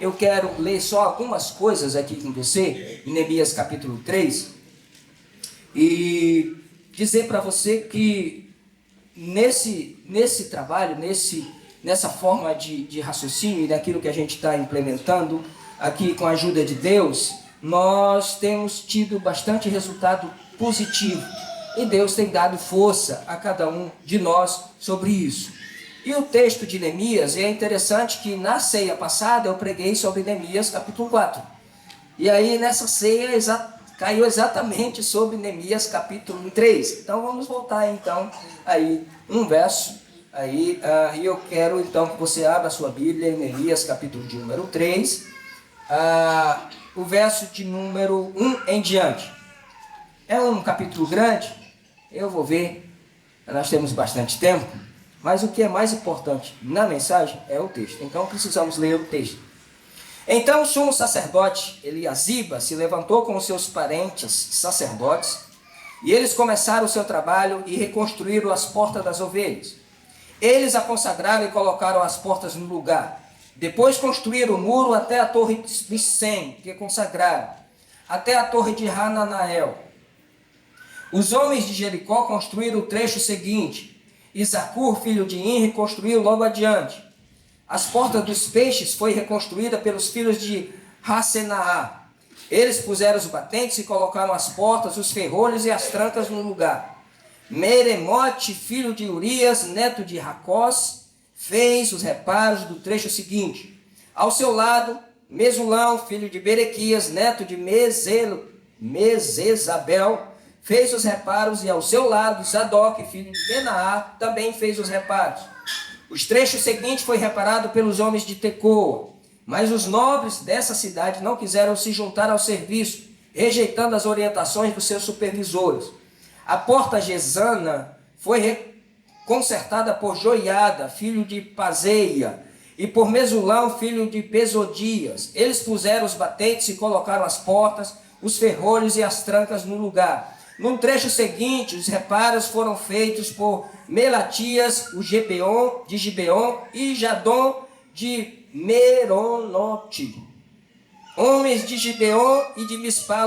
eu quero ler só algumas coisas aqui com você, em Neemias capítulo 3, e dizer para você que nesse trabalho, nessa forma de raciocínio e daquilo que a gente está implementando aqui com a ajuda de Deus, nós temos tido bastante resultado positivo. E Deus tem dado força a cada um de nós sobre isso. E o texto de Neemias, é interessante que na ceia passada eu preguei sobre Neemias capítulo 4. E aí nessa ceia caiu exatamente sobre Neemias capítulo 3. Então vamos voltar então aí um verso. E eu quero então que você abra a sua Bíblia em Neemias capítulo de número 3. O verso de número 1 em diante. É um capítulo grande, eu vou ver, nós temos bastante tempo, mas o que é mais importante na mensagem é o texto. Então precisamos ler o texto. Então o sumo sacerdote Eliasiba se levantou com os seus parentes sacerdotes, e eles começaram o seu trabalho e reconstruíram as portas das ovelhas. Eles a consagraram e colocaram as portas no lugar. Depois construíram o muro até a torre de Sem, que consagraram, até a torre de Hananael. Os homens de Jericó construíram o trecho seguinte. Isakur, filho de Inri, construiu logo adiante. As portas dos peixes foi reconstruída pelos filhos de Hassenaá. Eles puseram os batentes e colocaram as portas, os ferrolhos e as trancas no lugar. Meremote, filho de Urias, neto de Racós, fez os reparos do trecho seguinte. Ao seu lado, Mesulão, filho de Berequias, neto de Mesesabel, fez os reparos, e ao seu lado, Zadok, filho de Benaá, também fez os reparos. Os trechos seguintes foi reparado pelos homens de Tecoa, mas os nobres dessa cidade não quiseram se juntar ao serviço, rejeitando as orientações dos seus supervisores. A porta Gesana foi consertada por Joiada, filho de Pazeia, e por Mesulão, filho de Pesodias. Eles puseram os batentes e colocaram as portas, os ferrolhos e as trancas no lugar. No trecho seguinte, os reparos foram feitos por Melatias, o Gibeon, de Gibeon, e Jadon de Meronote. Homens de Gibeon e de Mispá,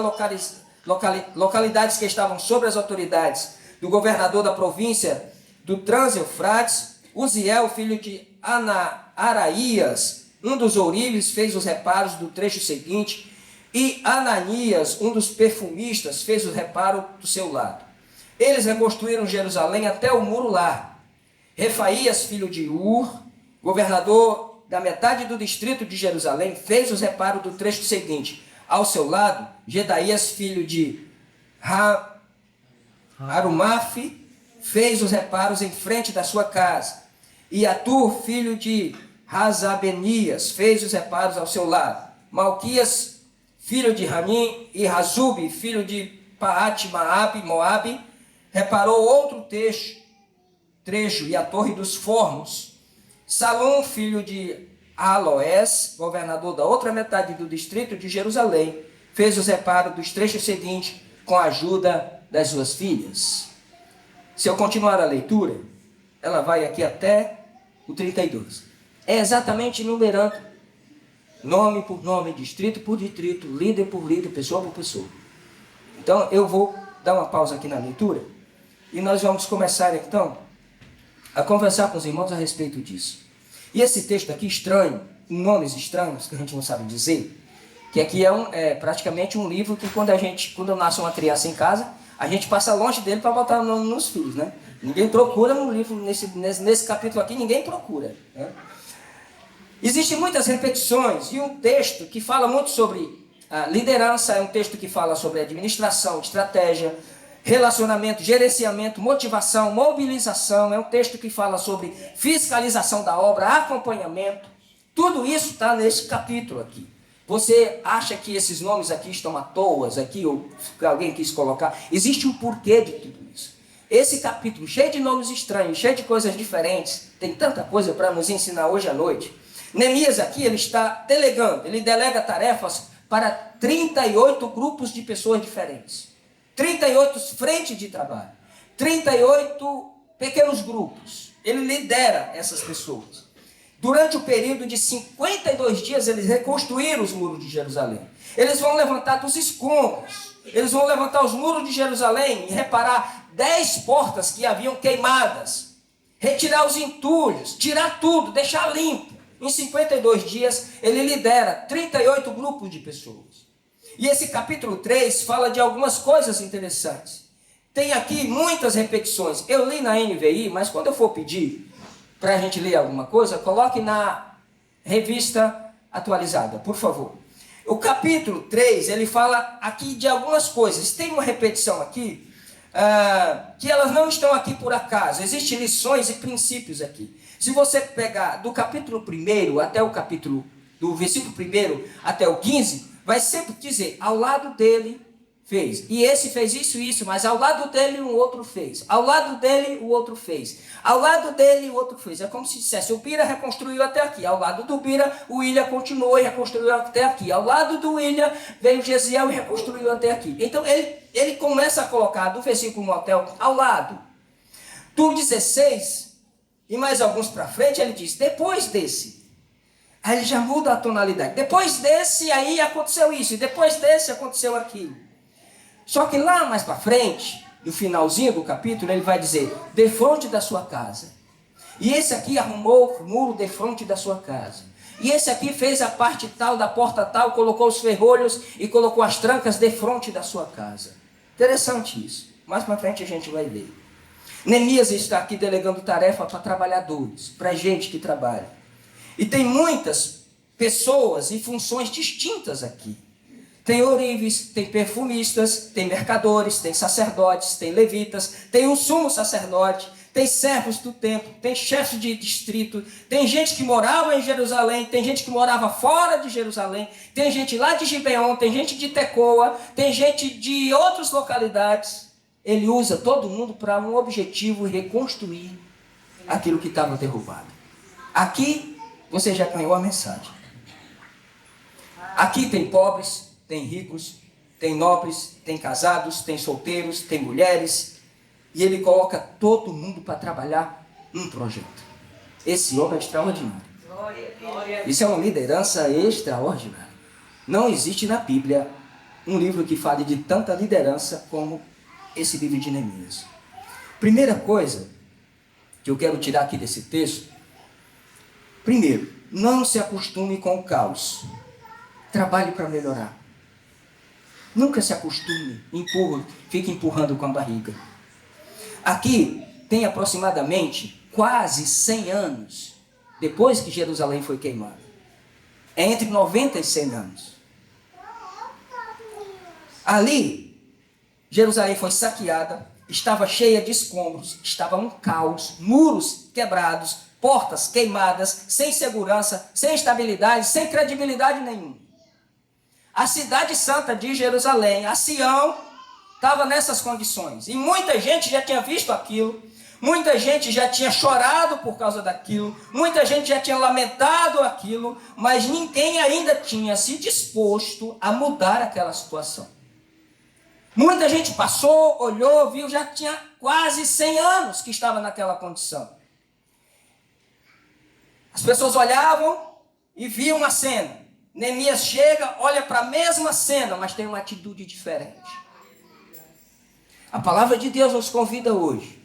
localidades que estavam sob as autoridades do governador da província do Trans-Eufrates. Uziel, filho de Araías, um dos ourives, fez os reparos do trecho seguinte, e Ananias, um dos perfumistas, fez o reparo do seu lado. Eles reconstruíram Jerusalém até o muro largo. Refaías, filho de Ur, governador da metade do distrito de Jerusalém, fez os reparos do trecho seguinte. Ao seu lado, Gedaías, filho de Harumaf, fez os reparos em frente da sua casa. E Atur, filho de Razabenias, fez os reparos ao seu lado. Malquias, filho de Hanim, e Razube, filho de Moabe, reparou outro trecho e a torre dos fornos. Salom, filho de Aloés, governador da outra metade do distrito de Jerusalém, fez os reparos dos trechos seguintes com a ajuda das suas filhas. Se eu continuar a leitura, ela vai aqui até o 32. É exatamente numerando, nome por nome, distrito por distrito, líder por líder, pessoa por pessoa. Então eu vou dar uma pausa aqui na leitura e nós vamos começar então a conversar com os irmãos a respeito disso. E esse texto aqui estranho, nomes estranhos que a gente não sabe dizer, que aqui é praticamente um livro que quando nasce uma criança em casa, a gente passa longe dele para botar o nome nos filhos, né? Ninguém procura no livro, nesse capítulo aqui, ninguém procura, né? Existem muitas repetições e um texto que fala muito sobre liderança, é um texto que fala sobre administração, estratégia, relacionamento, gerenciamento, motivação, mobilização, é um texto que fala sobre fiscalização da obra, acompanhamento. Tudo isso está nesse capítulo aqui. Você acha que esses nomes aqui estão à toa, aqui, ou que alguém quis colocar? Existe um porquê de tudo isso. Esse capítulo, cheio de nomes estranhos, cheio de coisas diferentes, tem tanta coisa para nos ensinar hoje à noite. Neemias aqui, ele está delegando, ele delega tarefas para 38 grupos de pessoas diferentes. 38 frentes de trabalho. 38 pequenos grupos. Ele lidera essas pessoas. Durante o período de 52 dias, eles reconstruíram os muros de Jerusalém. Eles vão levantar dos escombros. Eles vão levantar os muros de Jerusalém e reparar 10 portas que haviam queimadas. Retirar os entulhos, tirar tudo, deixar limpo. Em 52 dias, ele lidera 38 grupos de pessoas. E esse capítulo 3 fala de algumas coisas interessantes. Tem aqui muitas repetições. Eu li na NVI, mas quando eu for pedir para a gente ler alguma coisa, coloque na revista atualizada, por favor. O capítulo 3, ele fala aqui de algumas coisas. Tem uma repetição aqui, que elas não estão aqui por acaso. Existem lições e princípios aqui. Se você pegar do capítulo 1 até o capítulo, do versículo 1 até o 15, vai sempre dizer, ao lado dele fez. E esse fez isso e isso, mas ao lado dele um outro fez. Ao lado dele o outro fez. Ao lado dele o outro fez. É como se dissesse, o Bira reconstruiu até aqui. Ao lado do Bira, o William continuou e reconstruiu até aqui. Ao lado do William, veio Gesiel e reconstruiu até aqui. Então ele começa a colocar do versículo 1 até ao lado. Do 16, e mais alguns para frente, ele diz, depois desse. Aí ele já muda a tonalidade. Depois desse, aí aconteceu isso. E depois desse, aconteceu aquilo. Só que lá mais para frente, no finalzinho do capítulo, ele vai dizer, defronte da sua casa. E esse aqui arrumou o muro defronte da sua casa. E esse aqui fez a parte tal, da porta tal, colocou os ferrolhos e colocou as trancas defronte da sua casa. Interessante isso. Mais para frente a gente vai ver. Neemias está aqui delegando tarefa para trabalhadores, para gente que trabalha. E tem muitas pessoas e funções distintas aqui. Tem ourives, tem perfumistas, tem mercadores, tem sacerdotes, tem levitas, tem um sumo sacerdote, tem servos do templo, tem chefes de distrito, tem gente que morava em Jerusalém, tem gente que morava fora de Jerusalém, tem gente lá de Gibeon, tem gente de Tecoa, tem gente de outras localidades. Ele usa todo mundo para um objetivo, reconstruir aquilo que estava derrubado. Aqui você já ganhou a mensagem. Aqui tem pobres, tem ricos, tem nobres, tem casados, tem solteiros, tem mulheres. E ele coloca todo mundo para trabalhar num projeto. Esse homem é extraordinário. Isso é uma liderança extraordinária. Não existe na Bíblia um livro que fale de tanta liderança como esse livro de Neemias. Primeira coisa que eu quero tirar aqui desse texto. Primeiro, não se acostume com o caos. Trabalhe para melhorar. Nunca se acostume, fique empurrando com a barriga. Aqui tem aproximadamente quase 100 anos depois que Jerusalém foi queimada. É entre 90 e 100 anos. Ali, Jerusalém foi saqueada, estava cheia de escombros, estava um caos, muros quebrados, portas queimadas, sem segurança, sem estabilidade, sem credibilidade nenhuma. A cidade santa de Jerusalém, a Sião, estava nessas condições. E muita gente já tinha visto aquilo, muita gente já tinha chorado por causa daquilo, muita gente já tinha lamentado aquilo, mas ninguém ainda tinha se disposto a mudar aquela situação. Muita gente passou, olhou, viu, já tinha quase 100 anos que estava naquela condição. As pessoas olhavam e viam uma cena. Neemias chega, olha para a mesma cena, mas tem uma atitude diferente. A palavra de Deus nos convida hoje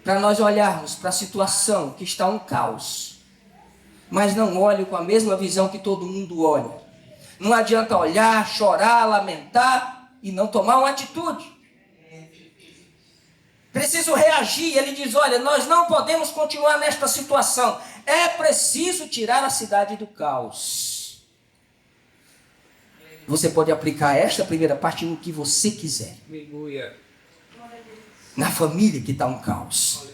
para nós olharmos para a situação que está um caos, mas não olhe com a mesma visão que todo mundo olha. Não adianta olhar, chorar, lamentar e não tomar uma atitude. Preciso reagir. Ele diz, olha, nós não podemos continuar nesta situação. É preciso tirar a cidade do caos. Você pode aplicar esta primeira parte no que você quiser. Na família que está um caos.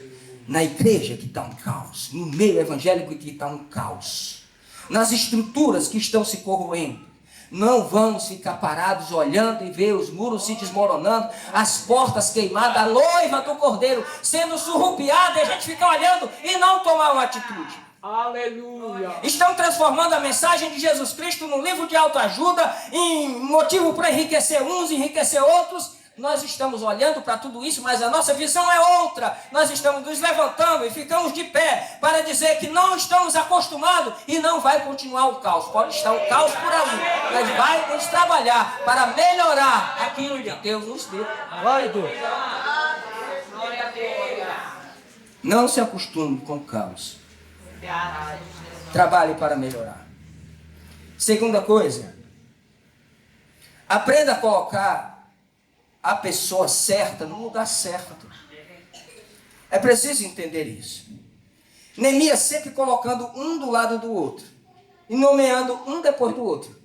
Na igreja que está um caos. No meio evangélico que está um caos. Nas estruturas que estão se corroendo. Não vamos ficar parados olhando e ver os muros se desmoronando, as portas queimadas, a noiva do cordeiro sendo surrupiada, e a gente ficar olhando e não tomar uma atitude. Aleluia! Estão transformando a mensagem de Jesus Cristo num livro de autoajuda, em motivo para enriquecer uns e enriquecer outros, nós estamos olhando para tudo isso, mas a nossa visão é outra. Nós estamos nos levantando e ficamos de pé para dizer que não estamos acostumados e não vai continuar o caos. Pode estar o caos por aí, mas vamos trabalhar para melhorar aquilo que Deus nos deu. Glória a Deus. Não se acostume com o caos. Trabalhe para melhorar. Segunda coisa, aprenda a colocar a pessoa certa no lugar certo. É preciso entender isso. Neemias sempre colocando um do lado do outro e nomeando um depois do outro.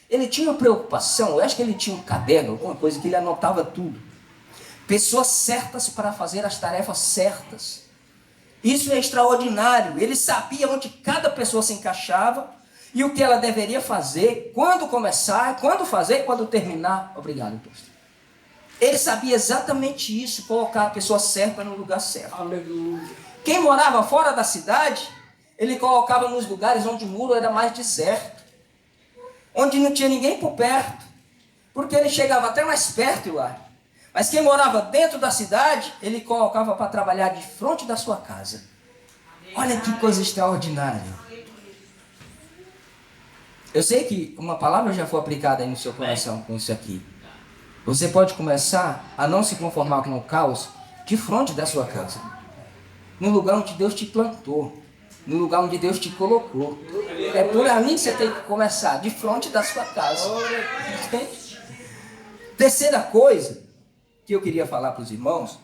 Ele tinha uma preocupação, eu acho que ele tinha um caderno, alguma coisa que ele anotava tudo. Pessoas certas para fazer as tarefas certas. Isso é extraordinário. Ele sabia onde cada pessoa se encaixava e o que ela deveria fazer, quando começar, quando fazer e quando terminar. Obrigado, pastor. Ele sabia exatamente isso, colocar a pessoa certa no lugar certo. Aleluia. Quem morava fora da cidade, ele colocava nos lugares onde o muro era mais deserto, onde não tinha ninguém por perto, porque ele chegava até mais perto lá. Mas quem morava dentro da cidade, ele colocava para trabalhar de frente da sua casa. Olha que coisa extraordinária. Eu sei que uma palavra já foi aplicada aí no seu coração com isso aqui. Você pode começar a não se conformar com o caos de frente da sua casa. No lugar onde Deus te plantou. No lugar onde Deus te colocou. É por ali que você tem que começar, de frente da sua casa. Entende? Terceira coisa que eu queria falar para os irmãos.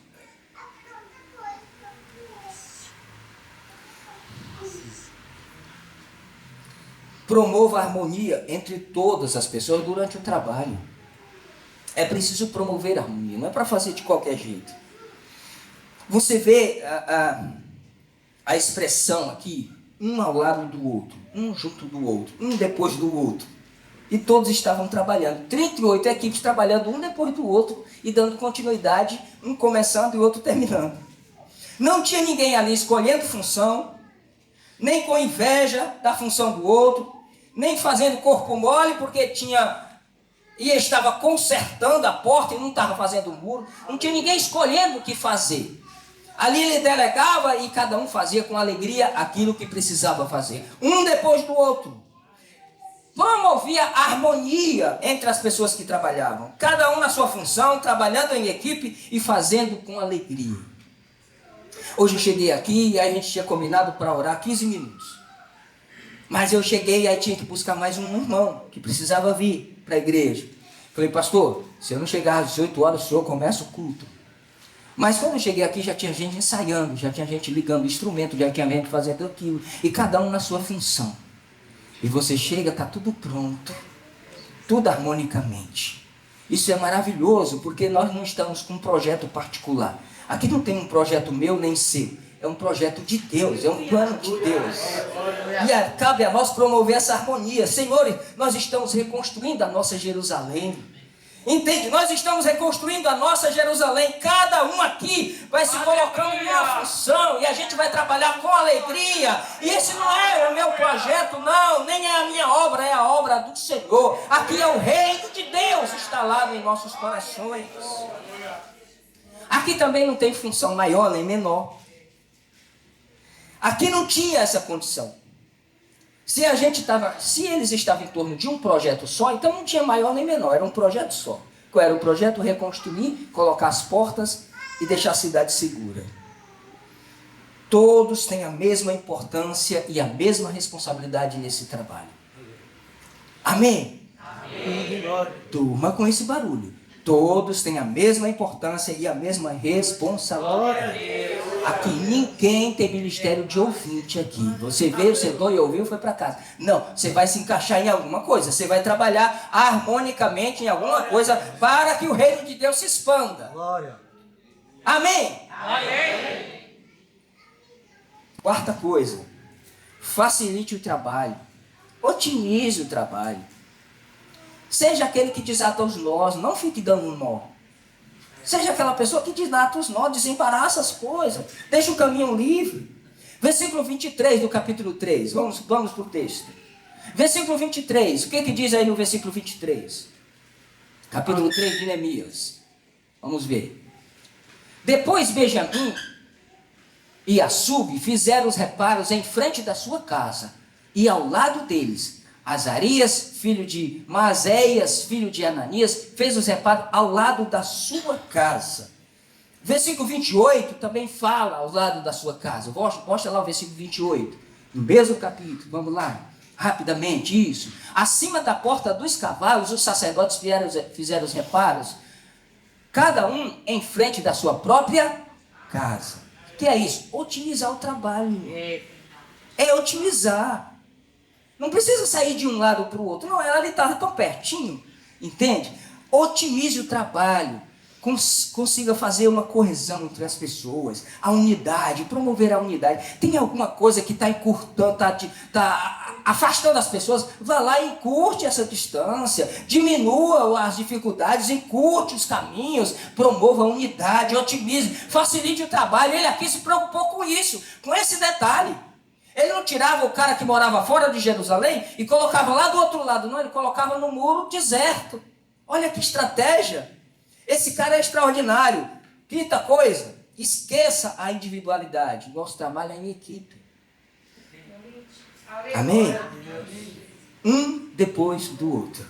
Promova a harmonia entre todas as pessoas durante o trabalho. É preciso promover a harmonia, não é para fazer de qualquer jeito. Você vê a expressão aqui, um ao lado do outro, um junto do outro, um depois do outro. E todos estavam trabalhando. 38 equipes trabalhando um depois do outro e dando continuidade, um começando e o outro terminando. Não tinha ninguém ali escolhendo função, nem com inveja da função do outro, nem fazendo corpo mole porque estava consertando a porta e não estava fazendo o muro. Não tinha ninguém escolhendo o que fazer. Ali ele delegava e cada um fazia com alegria aquilo que precisava fazer. Um depois do outro. Promovia a harmonia entre as pessoas que trabalhavam. Cada um na sua função, trabalhando em equipe e fazendo com alegria. Hoje eu cheguei aqui e aí a gente tinha combinado para orar 15 minutos. Mas eu cheguei e aí tinha que buscar mais um irmão que precisava vir para a igreja. Falei, pastor, se eu não chegar às 18 horas, o senhor começa o culto. Mas quando eu cheguei aqui já tinha gente ensaiando, já tinha gente ligando o instrumento, já tinha gente fazendo aquilo. E cada um na sua função. E você chega, está tudo pronto. Tudo harmonicamente. Isso é maravilhoso, porque nós não estamos com um projeto particular. Aqui não tem um projeto meu nem seu. É um projeto de Deus, é um plano de Deus. E cabe a nós promover essa harmonia. Senhor, nós estamos reconstruindo a nossa Jerusalém. Entende? Nós estamos reconstruindo a nossa Jerusalém. Cada um aqui vai se colocando em uma função e a gente vai trabalhar com alegria. E esse não é o meu projeto, não, nem é a minha obra, é a obra do Senhor. Aqui é o reino de Deus instalado em nossos corações. Aqui também não tem função maior nem menor. Aqui não tinha essa condição. Se eles estavam em torno de um projeto só, então não tinha maior nem menor, era um projeto só. Qual era o projeto? Reconstruir, colocar as portas e deixar a cidade segura. Todos têm a mesma importância e a mesma responsabilidade nesse trabalho. Amém? Amém. Durma com esse barulho. Todos têm a mesma importância e a mesma responsabilidade. Aqui ninguém tem ministério de ouvinte aqui. Você veio, sentou e ouviu e foi para casa. Não, você vai se encaixar em alguma coisa. Você vai trabalhar harmonicamente em alguma coisa para que o reino de Deus se expanda. Glória. Amém? Amém. Quarta coisa. Facilite o trabalho. Otimize o trabalho. Seja aquele que desata os nós, não fique dando nó. Seja aquela pessoa que desata os nós, desembaraça as coisas, deixa o caminho livre. Versículo 23 do capítulo 3, vamos para o texto. Versículo 23, o que diz aí no versículo 23? Capítulo 3 de Neemias. Vamos ver. Depois Benjamim e Assub fizeram os reparos em frente da sua casa, e ao lado deles, Azarias, filho de Maazéias, filho de Ananias, fez os reparos ao lado da sua casa. Versículo 28 também fala ao lado da sua casa. Mostra lá o versículo 28, no mesmo capítulo, vamos lá, rapidamente isso. Acima da porta dos cavalos, os sacerdotes fizeram os reparos, cada um em frente da sua própria casa. O que é isso? Otimizar o trabalho. É otimizar. Não precisa sair de um lado para o outro. Não, ela ali está tão pertinho. Entende? Otimize o trabalho. Consiga fazer uma coesão entre as pessoas. A unidade, promover a unidade. Tem alguma coisa que está encurtando, está afastando as pessoas? Vá lá e encurte essa distância. Diminua as dificuldades, encurte os caminhos. Promova a unidade, otimize, facilite o trabalho. Ele aqui se preocupou com isso, com esse detalhe. Ele não tirava o cara que morava fora de Jerusalém e colocava lá do outro lado, não, ele colocava no muro deserto. Olha que estratégia. Esse cara é extraordinário. Quinta coisa, esqueça a individualidade. Nosso trabalho é em equipe. Amém? Um depois do outro.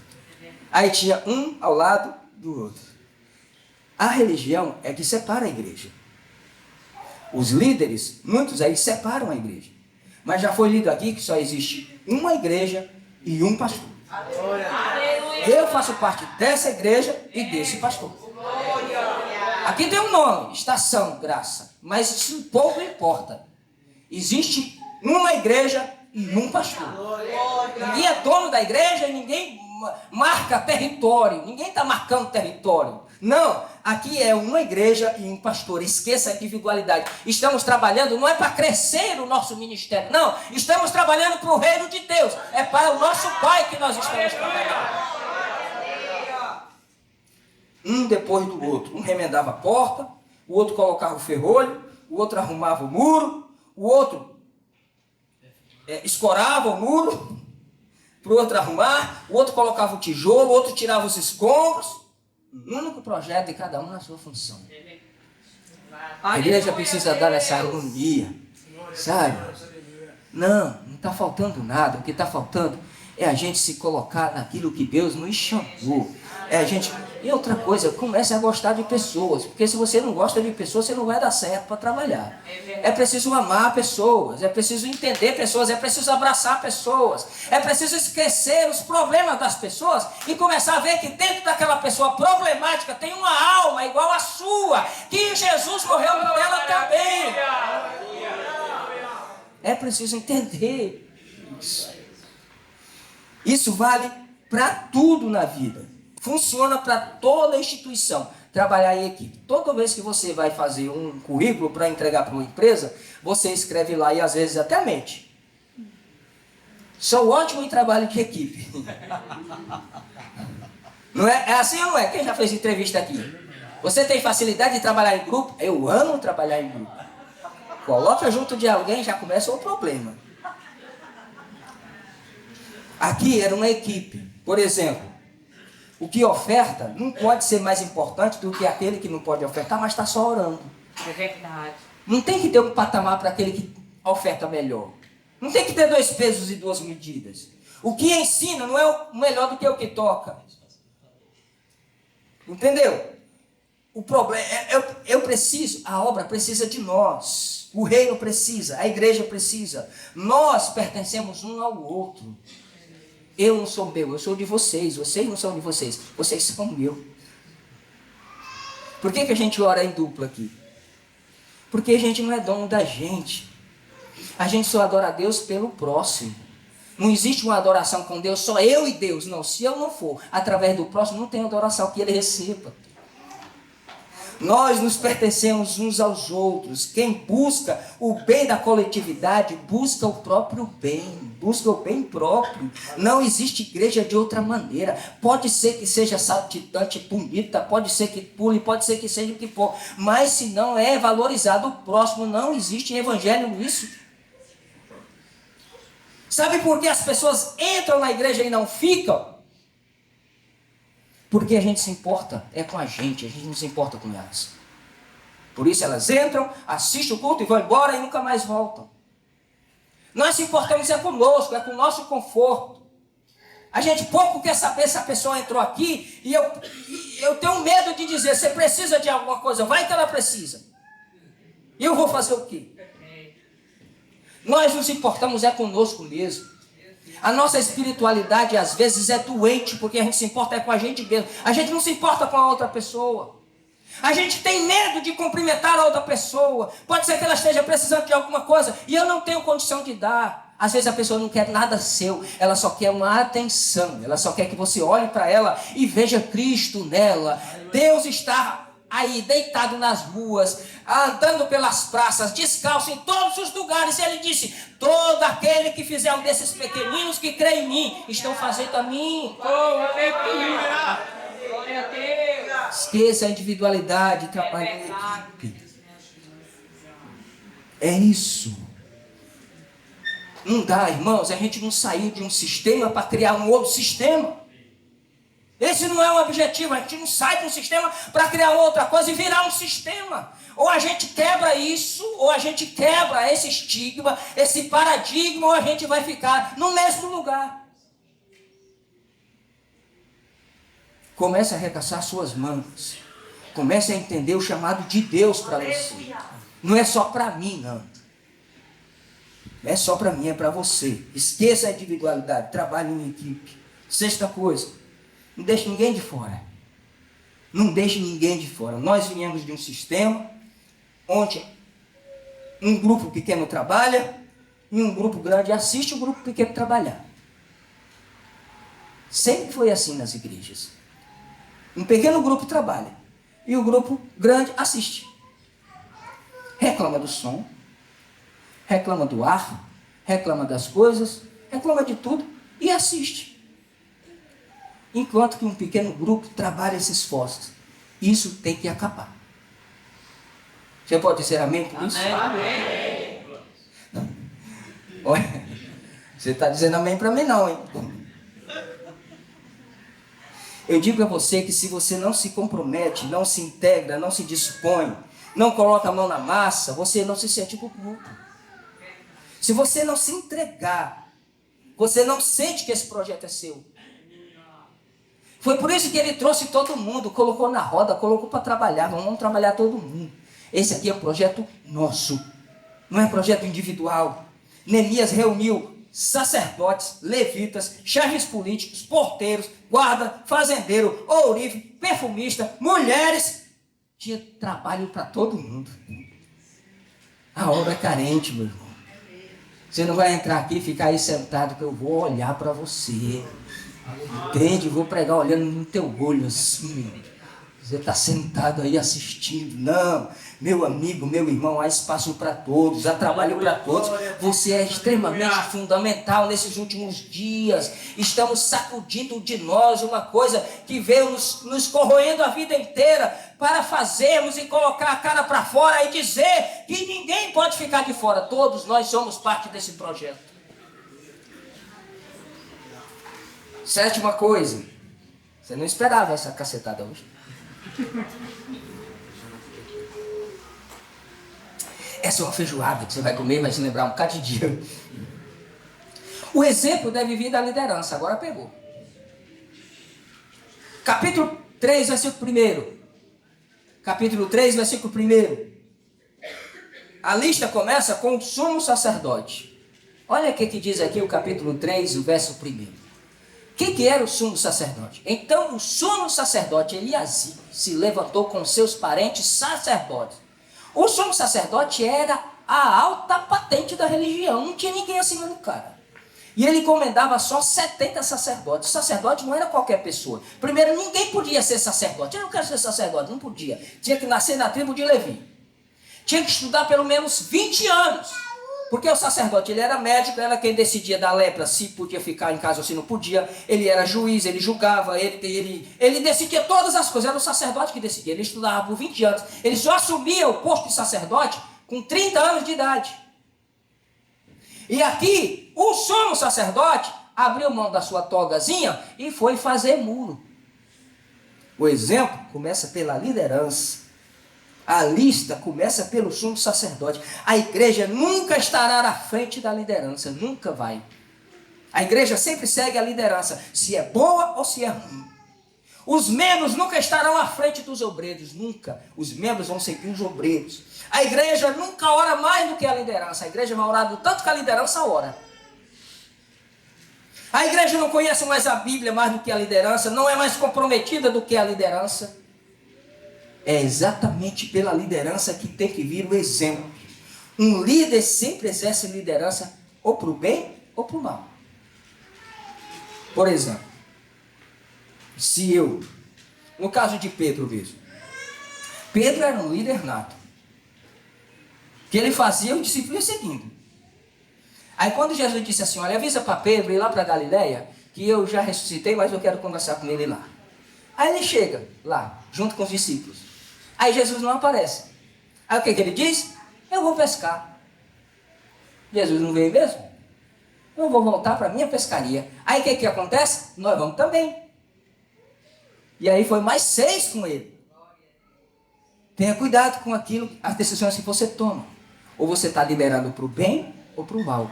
Aí tinha um ao lado do outro. A religião é que separa a igreja. Os líderes, muitos aí separam a igreja. Mas já foi lido aqui que só existe uma igreja e um pastor. Eu faço parte dessa igreja e desse pastor. Aqui tem um nome, Estação Graça, mas isso pouco importa. Existe uma igreja e um pastor. Ninguém é dono da igreja e ninguém marca território. Ninguém está marcando território. Não, aqui é uma igreja e um pastor. Esqueça a individualidade. Estamos trabalhando, não é para crescer o nosso ministério. Não, estamos trabalhando para o reino de Deus. É para o nosso Pai que nós estamos trabalhando. Um depois do outro. Um remendava a porta, o outro colocava o ferrolho, o outro arrumava o muro, o outro escorava o muro para o outro arrumar, o outro colocava o tijolo, o outro tirava os escombros. Um único projeto de cada um na sua função. A igreja precisa dar essa harmonia, sabe? Não está faltando nada. O que está faltando é a gente se colocar naquilo que Deus nos chamou. É a gente... E outra coisa, comece a gostar de pessoas, porque se você não gosta de pessoas, você não vai dar certo para trabalhar. É preciso amar pessoas, é preciso entender pessoas, é preciso abraçar pessoas, é preciso esquecer os problemas das pessoas e começar a ver que dentro daquela pessoa problemática tem uma alma igual a sua, que Jesus morreu por ela também. É preciso entender isso. Isso vale para tudo na vida. Funciona para toda instituição, trabalhar em equipe. Toda vez que você vai fazer um currículo para entregar para uma empresa, você escreve lá e às vezes até mente. Sou ótimo em trabalho de equipe. Não é? É assim ou não é? Quem já fez entrevista aqui? Você tem facilidade de trabalhar em grupo? Eu amo trabalhar em grupo. Coloca junto de alguém, já começa o problema. Aqui era uma equipe. Por exemplo, o que oferta não pode ser mais importante do que aquele que não pode ofertar, mas está só orando. É verdade. Não tem que ter um patamar para aquele que oferta melhor. Não tem que ter 2 pesos e 2 medidas. O que ensina não é melhor do que o que toca. Entendeu? O problema eu preciso, a obra precisa de nós. O reino precisa, a igreja precisa. Nós pertencemos um ao outro. Eu não sou meu, eu sou de vocês. Vocês não são de vocês, vocês são meu. Por que a gente ora em dupla aqui? Porque a gente não é dono da gente. A gente só adora a Deus pelo próximo. Não existe uma adoração com Deus, só eu e Deus. Não, se eu não for através do próximo, não tem adoração que ele receba. Nós nos pertencemos uns aos outros. Quem busca o bem da coletividade, busca o próprio bem, busca o bem próprio. Não existe igreja de outra maneira. Pode ser que seja saltitante, bonita, pode ser que pule, pode ser que seja o que for, mas se não é valorizado o próximo, não existe evangelho nisso. Sabe por que as pessoas entram na igreja e não ficam? Porque a gente se importa com a gente não se importa com elas. Por isso elas entram, assistem o culto e vão embora e nunca mais voltam. Nós se importamos conosco, com o nosso conforto. A gente pouco quer saber se a pessoa entrou aqui e eu tenho medo de dizer, você precisa de alguma coisa, vai que ela precisa. E eu vou fazer o quê? Nós nos importamos conosco mesmo. A nossa espiritualidade às vezes é doente, porque a gente se importa com a gente mesmo. A gente não se importa com a outra pessoa. A gente tem medo de cumprimentar a outra pessoa. Pode ser que ela esteja precisando de alguma coisa e eu não tenho condição de dar. Às vezes a pessoa não quer nada seu, ela só quer uma atenção. Ela só quer que você olhe para ela e veja Cristo nela. Deus está aí deitado nas ruas, andando pelas praças, descalço em todos os lugares. Ele disse, todo aquele que fizer um desses pequeninos que crê em mim, estão fazendo a mim. Glória a Deus. Esqueça a individualidade, trabalhe em equipe. É isso. Não dá, irmãos, a gente não saiu de um sistema para criar um outro sistema. Esse não é o objetivo, a gente não sai de um sistema para criar outra coisa e virar um sistema. Ou a gente quebra isso, ou a gente quebra esse estigma, esse paradigma, ou a gente vai ficar no mesmo lugar. Comece a arregaçar suas mangas. Comece a entender o chamado de Deus para você. Não é só para mim, não. Não é só para mim, é para você. Esqueça a individualidade, trabalhe em equipe. Sexta coisa. Não deixe ninguém de fora. Não deixe ninguém de fora. Nós viemos de um sistema onde um grupo pequeno trabalha e um grupo grande assiste o grupo pequeno trabalhar. Sempre foi assim nas igrejas. Um pequeno grupo trabalha e o grupo grande assiste. Reclama do som, reclama do ar, reclama das coisas, reclama de tudo e assiste. Enquanto que um pequeno grupo trabalha e se esforça. Isso tem que acabar. Você pode dizer amém por isso? Amém. Olha, você está dizendo amém para mim não, hein? Eu digo a você que se você não se compromete, não se integra, não se dispõe, não coloca a mão na massa, você não se sente com o grupo. Se você não se entregar, você não sente que esse projeto é seu. Foi por isso que ele trouxe todo mundo, colocou na roda, colocou para trabalhar. Vamos trabalhar todo mundo. Esse aqui é um projeto nosso, não é projeto individual. Neemias reuniu sacerdotes, levitas, chefes políticos, porteiros, guarda, fazendeiro, ourive, perfumista, mulheres. Tinha trabalho para todo mundo. A obra é carente, meu irmão. Você não vai entrar aqui e ficar aí sentado que eu vou olhar para você. Entende? Vou pregar olhando no teu olho assim. Você está sentado aí assistindo. Não, meu amigo, meu irmão, há espaço para todos, há trabalho para todos. Você é extremamente fundamental nesses últimos dias. Estamos sacudindo de nós uma coisa que veio nos corroendo a vida inteira para fazermos e colocar a cara para fora e dizer que ninguém pode ficar de fora. Todos nós somos parte desse projeto. Sétima coisa, você não esperava essa cacetada hoje. Essa é uma feijoada que você vai comer e vai se lembrar um bocado de dia. O exemplo deve vir da liderança, agora pegou. Capítulo 3, versículo 1. Capítulo 3, versículo 1. A lista começa com o sumo sacerdote. Olha o que diz aqui o capítulo 3, o verso 1. O que era o sumo sacerdote? Então o sumo sacerdote Eliasib se levantou com seus parentes sacerdotes. O sumo sacerdote era a alta patente da religião, não tinha ninguém acima do cara. E ele encomendava só 70 sacerdotes. O sacerdote não era qualquer pessoa. Primeiro, ninguém podia ser sacerdote. Eu não quero ser sacerdote, não podia. Tinha que nascer na tribo de Levi. Tinha que estudar pelo menos 20 anos. Porque o sacerdote, ele era médico, era quem decidia da lepra, se podia ficar em casa ou se não podia. Ele era juiz, ele julgava, ele decidia todas as coisas. Era o sacerdote que decidia. Ele estudava por 20 anos. Ele só assumia o posto de sacerdote com 30 anos de idade. E aqui, o sumo sacerdote abriu mão da sua togazinha e foi fazer muro. O exemplo começa pela liderança. A lista começa pelo sumo sacerdote. A igreja nunca estará à frente da liderança, nunca vai. A igreja sempre segue a liderança, se é boa ou se é ruim. Os membros nunca estarão à frente dos obreiros, nunca. Os membros vão seguir os obreiros. A igreja nunca ora mais do que a liderança. A igreja vai orar do tanto que a liderança ora. A igreja não conhece mais a Bíblia mais do que a liderança, não é mais comprometida do que a liderança. É exatamente pela liderança que tem que vir o exemplo. Um líder sempre exerce liderança ou para o bem ou para o mal. Por exemplo, se eu, no caso de Pedro mesmo, Pedro era um líder nato. O que ele fazia, o discípulo ia seguindo. Aí quando Jesus disse assim, olha, avisa para Pedro ir lá para Galileia, que eu já ressuscitei, mas eu quero conversar com ele lá. Aí ele chega lá, junto com os discípulos. Aí Jesus não aparece. Aí o que ele diz? Eu vou pescar. Jesus não veio mesmo? Eu vou voltar para a minha pescaria. Aí o que acontece? Nós vamos também. E aí foi mais 6 com ele. Tenha cuidado com aquilo, as decisões que você toma. Ou você está liderando para o bem ou para o mal.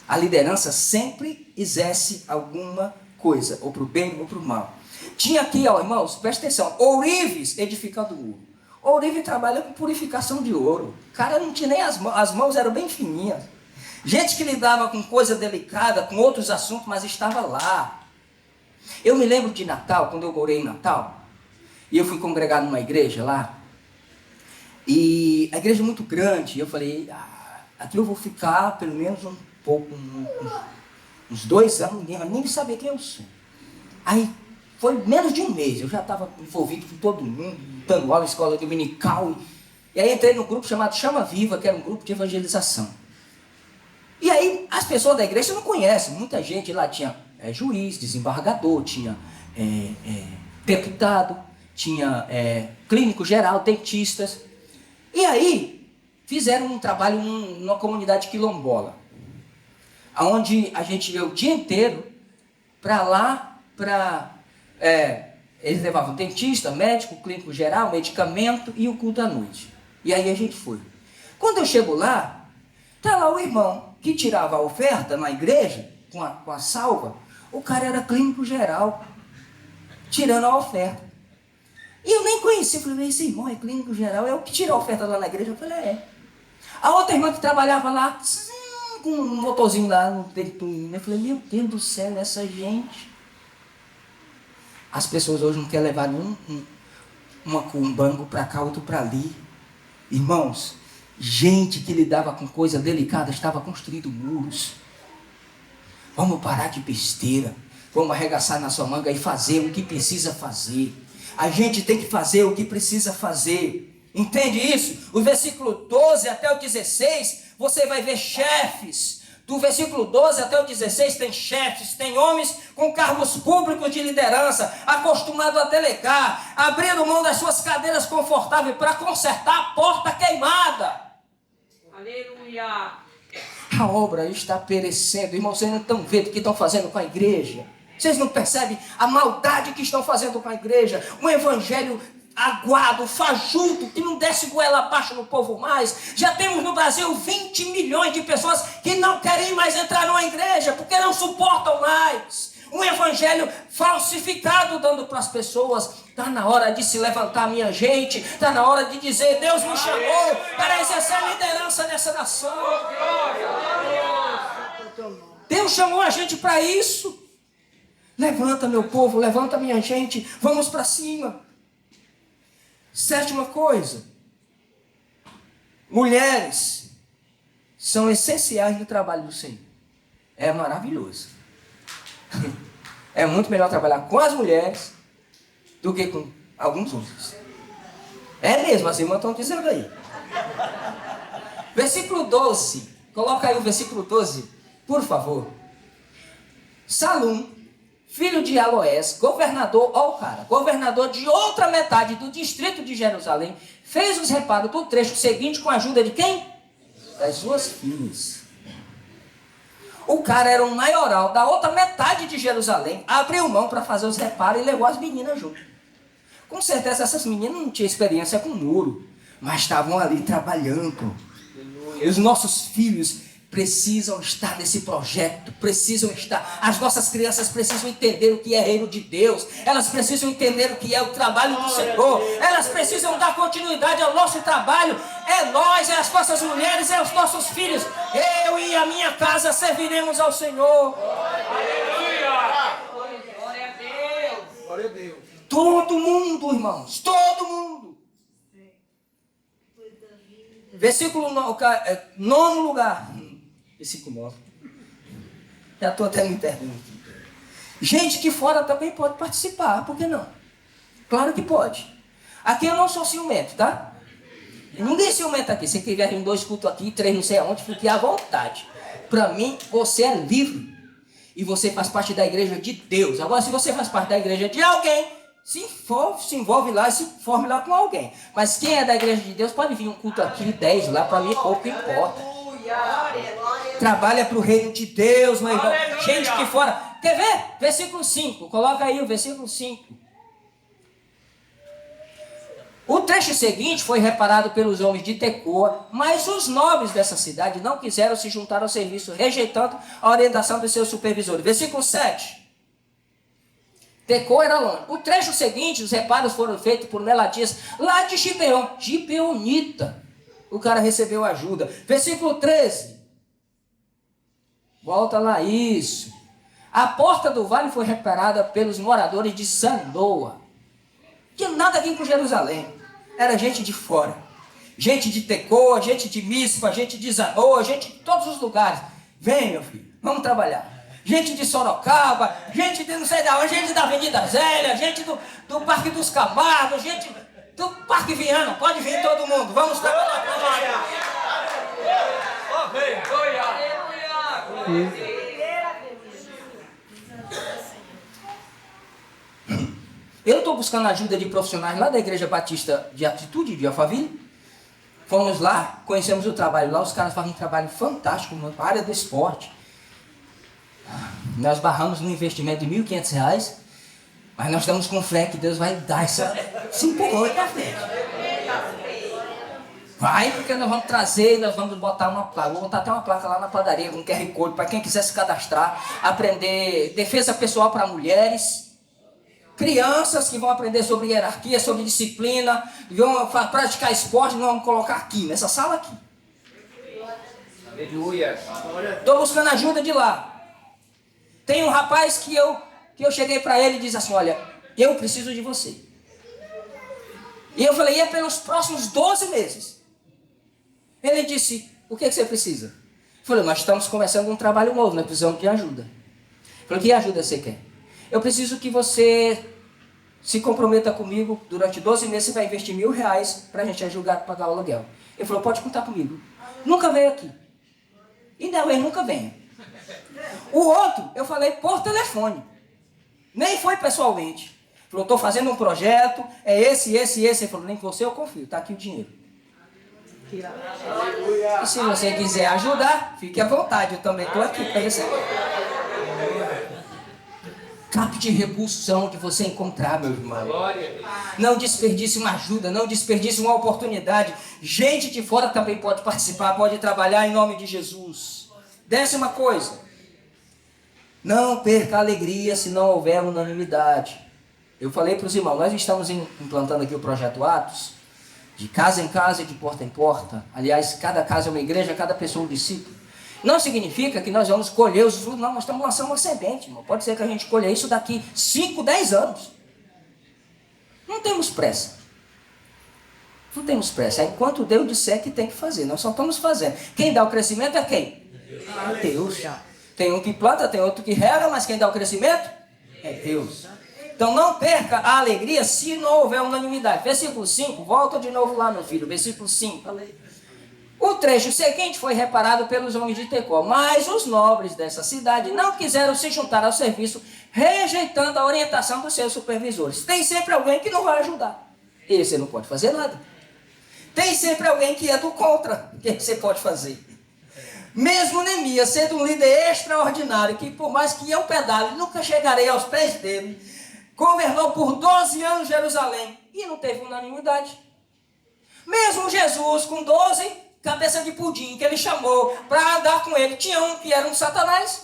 A liderança sempre exerce alguma coisa, ou para o bem ou para o mal. Tinha aqui, ó, irmãos, presta atenção, ourives edificando ouro. Ourive trabalha com purificação de ouro. O cara não tinha nem as mãos eram bem fininhas. Gente que lidava com coisa delicada, com outros assuntos, mas estava lá. Eu me lembro de Natal, quando eu morei em Natal, e eu fui congregar numa igreja lá, e a igreja é muito grande, e eu falei, aqui eu vou ficar pelo menos um pouco, uns 2 anos, nem sabia quem eu sou. Aí, foi menos de um mês, eu já estava envolvido com todo mundo, dando aula, escola dominical, e aí entrei num grupo chamado Chama Viva, que era um grupo de evangelização. E aí, as pessoas da igreja não conhecem, muita gente lá tinha juiz, desembargador, tinha deputado, tinha clínico geral, dentistas. E aí, fizeram um trabalho numa comunidade quilombola, onde a gente ia o dia inteiro para lá, eles levavam dentista, médico, clínico geral, medicamento e o culto à noite. E aí a gente foi. Quando eu chego lá, tá lá o irmão que tirava a oferta na igreja, com a salva. O cara era clínico geral, tirando a oferta. E eu nem conhecia, eu falei, esse irmão é clínico geral, é o que tira a oferta lá na igreja? Eu falei, é. A outra irmã que trabalhava lá, com um motorzinho lá no teto, eu falei, meu Deus do céu, essa gente. As pessoas hoje não querem levar um banco para cá, outro para ali. Irmãos, gente que lidava com coisa delicada estava construindo muros. Vamos parar de besteira. Vamos arregaçar na sua manga e fazer o que precisa fazer. A gente tem que fazer o que precisa fazer. Entende isso? O versículo 12 até o 16, você vai ver chefes. Do versículo 12 até o 16 tem chefes, tem homens com cargos públicos de liderança, acostumados a delegar, abrindo mão das suas cadeiras confortáveis para consertar a porta queimada. Aleluia! A obra está perecendo. Irmãos, vocês não estão vendo o que estão fazendo com a igreja? Vocês não percebem a maldade que estão fazendo com a igreja? Um evangelho aguado, fajuto, que não desce goela abaixo no povo mais. Já temos no Brasil 20 milhões de pessoas que não querem mais entrar numa igreja, porque não suportam mais. Um evangelho falsificado dando para as pessoas. Está na hora de se levantar, minha gente. Está na hora de dizer, Deus me chamou para exercer a liderança dessa nação. Deus chamou a gente para isso. Levanta, meu povo, levanta, minha gente. Vamos para cima. 7ª coisa. Mulheres são essenciais no trabalho do Senhor. É maravilhoso. É muito melhor trabalhar com as mulheres do que com alguns homens. É mesmo, as irmãs estão dizendo aí. Versículo 12. Coloca aí o versículo 12, por favor. Salum, filho de Aloés, governador de outra metade do distrito de Jerusalém, fez os reparos do trecho seguinte com a ajuda de quem? Das suas filhas. O cara era um maioral da outra metade de Jerusalém, abriu mão para fazer os reparos e levou as meninas junto. Com certeza essas meninas não tinham experiência com muro, mas estavam ali trabalhando. E os nossos filhos precisam estar nesse projeto, precisam estar. As nossas crianças precisam entender o que é reino de Deus, elas precisam entender o que é o trabalho do Senhor, elas precisam dar continuidade ao nosso trabalho. É nós, é as nossas mulheres, é os nossos filhos. Eu e a minha casa serviremos ao Senhor. Glória a Deus. Glória a Deus. Todo mundo, irmãos, todo mundo. Versículo 9 lugar. Versículo 9. Já estou até me perdendo. Gente que fora também pode participar, por que não? Claro que pode. Aqui eu não sou ciumento, tá? Ninguém é ciumento aqui. Se tiver em 2 cultos aqui, 3 não sei aonde, fique à vontade. Para mim, você é livre. E você faz parte da igreja de Deus. Agora, se você faz parte da igreja de alguém, se envolve lá e se forme lá com alguém. Mas quem é da igreja de Deus pode vir um culto aqui, 10 lá, para mim pouco importa. Trabalha para o reino de Deus, meu irmão. Gente que fora. Quer ver? Versículo 5. Coloca aí o versículo 5. O trecho seguinte foi reparado pelos homens de Tecoa, mas os nobres dessa cidade não quiseram se juntar ao serviço, rejeitando a orientação dos seus supervisores. Versículo 7. Tecoa era longe. O trecho seguinte, os reparos foram feitos por Melatias, lá de Gibeon, Gibeonita. O cara recebeu ajuda. Versículo 13. Volta lá, isso. A porta do vale foi reparada pelos moradores de Sanoa. Tinha nada a ver com Jerusalém. Era gente de fora. Gente de Tecoa, gente de Mispa, gente de Zanoa, gente de todos os lugares. Vem, meu filho, vamos trabalhar. Gente de Sorocaba, gente de não sei da onde, gente da Avenida Zélia, gente do Parque dos Camargos, gente do Parque Viana. Pode vir todo mundo, vamos trabalhar. Eu estou buscando ajuda de profissionais lá da Igreja Batista de Atitude, de Alphaville. Fomos lá, conhecemos o trabalho lá, os caras fazem um trabalho fantástico na área do esporte. Nós barramos no investimento de R$1.500, mas nós estamos com fé que Deus vai dar esse empurrão aí para frente. Vai, porque nós vamos trazer, nós vamos botar uma placa, vou botar até uma placa lá na padaria com QR Code para quem quiser se cadastrar, aprender defesa pessoal para mulheres. Crianças que vão aprender sobre hierarquia, sobre disciplina, vão praticar esporte, nós vamos colocar aqui, nessa sala aqui. Aleluia. Estou buscando ajuda de lá. Tem um rapaz que eu cheguei para ele e disse assim, olha, eu preciso de você. E eu falei, é pelos próximos 12 meses. Ele disse, o que você precisa? Eu falei, nós estamos começando um trabalho novo, nós precisamos de ajuda. Eu falei, que ajuda você quer? Eu preciso que você se comprometa comigo, durante 12 meses você vai investir R$1.000 para a gente ajudar a pagar o aluguel. Ele falou, pode contar comigo. Nunca veio aqui. E não, ele nunca vem. O outro, eu falei por telefone. Nem foi pessoalmente. Ele falou, estou fazendo um projeto, é esse. Ele falou, nem você eu confio, está aqui o dinheiro. E se você quiser ajudar, fique à vontade, eu também estou aqui para receber. Capte recursos onde você encontrar, meu irmão. Não desperdice uma ajuda, não desperdice uma oportunidade. Gente de fora também pode participar, pode trabalhar em nome de Jesus. 10ª coisa. Não perca a alegria se não houver unanimidade. Eu falei para os irmãos, nós estamos implantando aqui o projeto Atos, de casa em casa e de porta em porta. Aliás, cada casa é uma igreja, cada pessoa é um discípulo. Não significa que nós vamos colher os frutos, não, nós estamos lançando uma semente, irmão. Pode ser que a gente colha isso daqui 5, 10 anos. Não temos pressa. Não temos pressa. É enquanto Deus disser que tem que fazer, nós só estamos fazendo. Quem dá o crescimento é quem? Deus. Tem um que planta, tem outro que rega, mas quem dá o crescimento é Deus. Então não perca a alegria se não houver unanimidade. Versículo 5, volta de novo lá, meu filho. Versículo 5. O trecho seguinte foi reparado pelos homens de Tecoa, mas os nobres dessa cidade não quiseram se juntar ao serviço, rejeitando a orientação dos seus supervisores. Tem sempre alguém que não vai ajudar. E você não pode fazer nada. Tem sempre alguém que é do contra. O que você pode fazer? Mesmo Neemias, sendo um líder extraordinário, que por mais que eu pedale, nunca chegarei aos pés dele, governou por 12 anos Jerusalém e não teve unanimidade. Mesmo Jesus, com 12 cabeça de pudim, que ele chamou para andar com ele, tinha um que era um Satanás.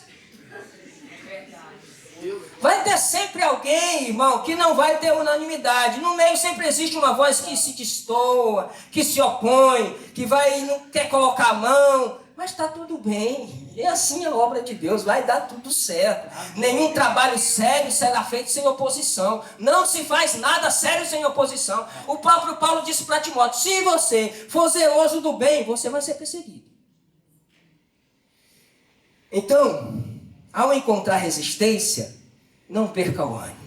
Vai ter sempre alguém, irmão, que não vai ter unanimidade. No meio sempre existe uma voz que se destoa, que se opõe, que vai não quer colocar a mão. Mas está tudo bem. É assim a obra de Deus, vai dar tudo certo. Nenhum trabalho sério será feito sem oposição. Não se faz nada sério sem oposição. O próprio Paulo disse para Timóteo, se você for zeloso do bem, você vai ser perseguido. Então, ao encontrar resistência, não perca o ânimo.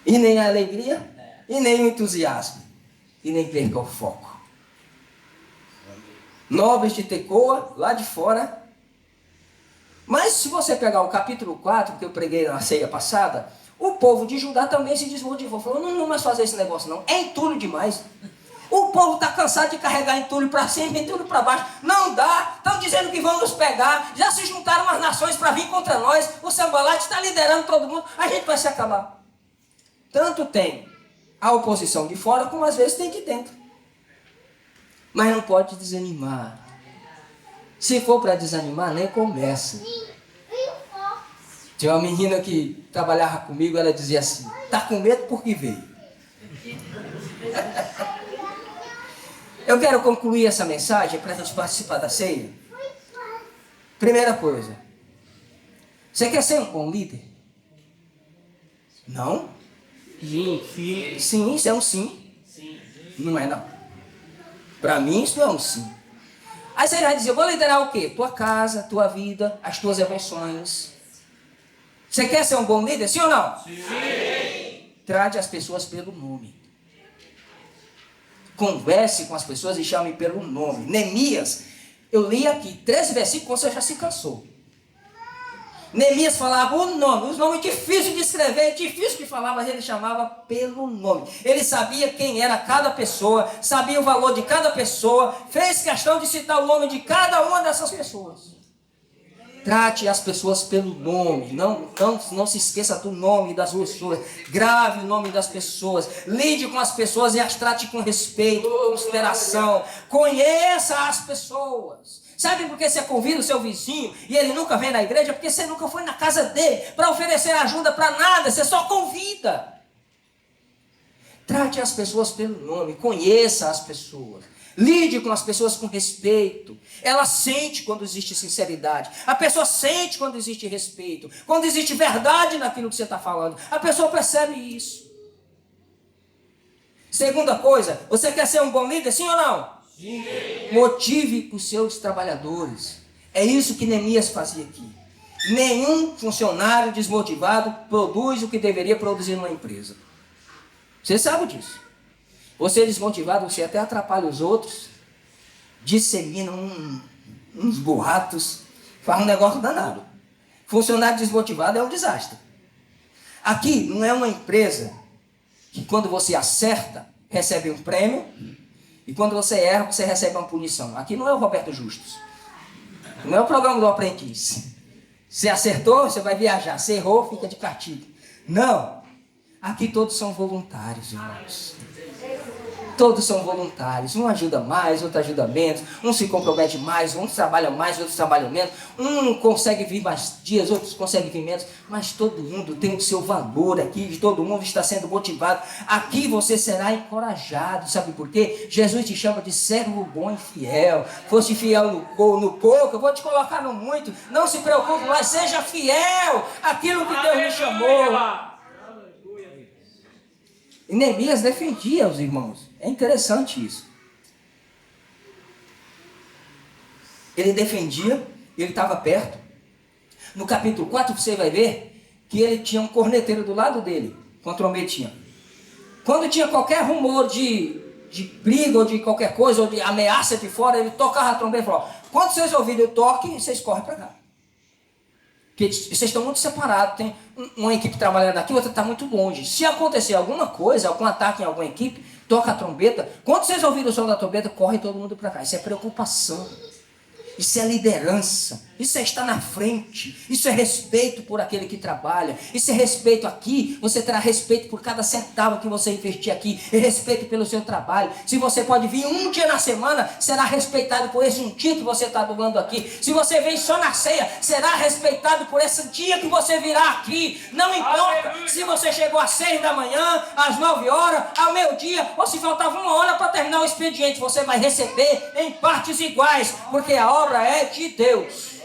E nem a alegria, e nem o entusiasmo. E nem perca o foco. Nobres de Tecoa, lá de fora. Mas se você pegar o capítulo 4, que eu preguei na ceia passada, o povo de Judá também se desmotivou. Falou, não vamos mais fazer esse negócio não, é entulho demais. O povo está cansado de carregar entulho para cima, entulho para baixo. Não dá, estão dizendo que vão nos pegar. Já se juntaram as nações para vir contra nós. O Sambalate está liderando todo mundo. A gente vai se acabar. Tanto tem a oposição de fora, como às vezes tem de dentro. Mas não pode desanimar. Se for para desanimar, nem começa. Tinha uma menina que trabalhava comigo, ela dizia assim, está com medo porque veio. Eu quero concluir essa mensagem para a gente participar da ceia. Primeira coisa. Você quer ser um bom líder? Não? Sim. Sim, isso é um sim. Não é não. Para mim isso é um sim. Aí você vai dizer, eu vou liderar o quê? Tua casa, tua vida, as tuas emoções. Você quer ser um bom líder, sim ou não? Sim. Trate as pessoas pelo nome. Converse com as pessoas e chame pelo nome. Neemias, eu li aqui 13 versículos, você já se cansou. Neemias falava o nome, os nomes difíceis de escrever, difícil de falar, mas ele chamava pelo nome. Ele sabia quem era cada pessoa, sabia o valor de cada pessoa, fez questão de citar o nome de cada uma dessas pessoas. Trate as pessoas pelo nome, não se esqueça do nome das pessoas, grave o nome das pessoas, lide com as pessoas e as trate com respeito, com consideração, conheça as pessoas. Sabe por que você convida o seu vizinho e ele nunca vem na igreja? Porque você nunca foi na casa dele para oferecer ajuda para nada, você só convida. Trate as pessoas pelo nome, conheça as pessoas. Lide com as pessoas com respeito. Ela sente quando existe sinceridade. A pessoa sente quando existe respeito. Quando existe verdade naquilo que você está falando. A pessoa percebe isso. Segunda coisa, você quer ser um bom líder, sim ou não? Sim. Motive os seus trabalhadores. É isso que Neemias fazia aqui. Nenhum funcionário desmotivado produz o que deveria produzir numa empresa. Você sabe disso. Você é desmotivado, você até atrapalha os outros, dissemina uns boatos, faz um negócio danado. Funcionário desmotivado é um desastre. Aqui não é uma empresa que quando você acerta, recebe um prêmio, e quando você erra, você recebe uma punição. Aqui não é o Roberto Justus. Não é o programa do aprendiz. Você acertou, você vai viajar. Você errou, fica de castigo. Não. Aqui todos são voluntários, irmãos. Todos são voluntários. Um ajuda mais, outro ajuda menos. Um se compromete mais, uns trabalham mais, outros trabalham menos. Um consegue vir mais dias, outros conseguem vir menos. Mas todo mundo tem o seu valor aqui. Todo mundo está sendo motivado. Aqui você será encorajado. Sabe por quê? Jesus te chama de servo bom e fiel. Foste fiel no pouco, eu vou te colocar no muito. Não se preocupe, mas seja fiel àquilo que Deus me chamou. E Neemias defendia os irmãos. É interessante isso. Ele defendia, ele estava perto. No capítulo 4 você vai ver que ele tinha um corneteiro do lado dele, com a trombetinha. Quando tinha qualquer rumor de briga ou de qualquer coisa, ou de ameaça de fora, ele tocava a trombeta e falava, quando vocês ouvirem o toque, vocês correm para cá. Porque vocês estão muito separados, tem uma equipe trabalhando aqui, outra está muito longe. Se acontecer alguma coisa, algum ataque em alguma equipe, toca a trombeta. Quando vocês ouvirem o som da trombeta, corre todo mundo para cá. Isso é preocupação. Isso é liderança, isso é estar na frente, isso é respeito por aquele que trabalha, isso é respeito aqui, você terá respeito por cada centavo que você investir aqui, e respeito pelo seu trabalho. Se você pode vir um dia na semana, será respeitado por esse um dia que você está doando aqui. Se você vem só na ceia, será respeitado por esse dia que você virá aqui. Não importa se você chegou às 6 da manhã, às 9 horas, ao meio-dia, ou se faltava 1 hora para terminar o expediente, você vai receber em partes iguais, porque a obra é de Deus.